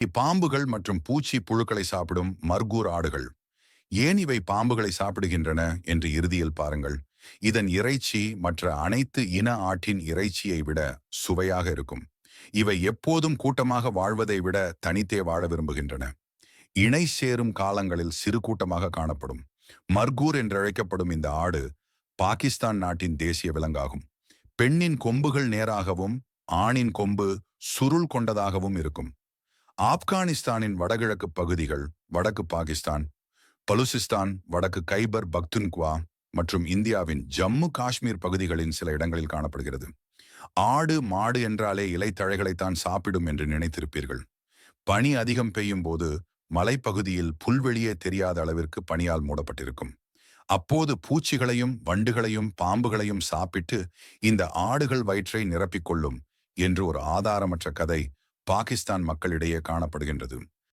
இப்பாம்புகள் மற்றும் பூச்சி புழுக்களை சாப்பிடும் மர்கூர் ஆடுகள். ஏன் இவை பாம்புகளை சாப்பிடுகின்றன என்று இறுதியில் பாருங்கள். இதன் இறைச்சி மற்ற அனைத்து இன ஆட்டின் இறைச்சியை விட சுவையாக இருக்கும். இவை எப்போதும் கூட்டமாக வாழ்வதை விட தனித்தே வாழ விரும்புகின்றன. இணை சேரும் காலங்களில் சிறு கூட்டமாக காணப்படும். மர்கூர் என்றழைக்கப்படும் இந்த ஆடு பாகிஸ்தான் நாட்டின் தேசிய விலங்காகும். பெண்ணின் கொம்புகள் நேராகவும் ஆணின் கொம்பு சுருள் கொண்டதாகவும் இருக்கும். ஆப்கானிஸ்தானின் வடகிழக்கு பகுதிகள், வடக்கு பாகிஸ்தான், பலுசிஸ்தான், வடக்கு கைபர் பக்துன்குவா மற்றும் இந்தியாவின் ஜம்மு காஷ்மீர் பகுதிகளின் சில இடங்களில் காணப்படுகிறது. ஆடு மாடு என்றாலே இலைத்தழைகளைத்தான் சாப்பிடும் என்று நினைத்திருப்பீர்கள். பனி அதிகம் பெய்யும் போது மலைப்பகுதியில் புல்வெளியே தெரியாத அளவிற்கு பனியால் மூடப்பட்டிருக்கும். அப்போது பூச்சிகளையும் வண்டுகளையும் பாம்புகளையும் சாப்பிட்டு இந்த ஆடுகள் வயிற்றை நிரப்பிக்கொள்ளும் என்று ஒரு ஆதாரமற்ற கதை பாகிஸ்தான் மக்களிடையே காணப்படுகின்றது.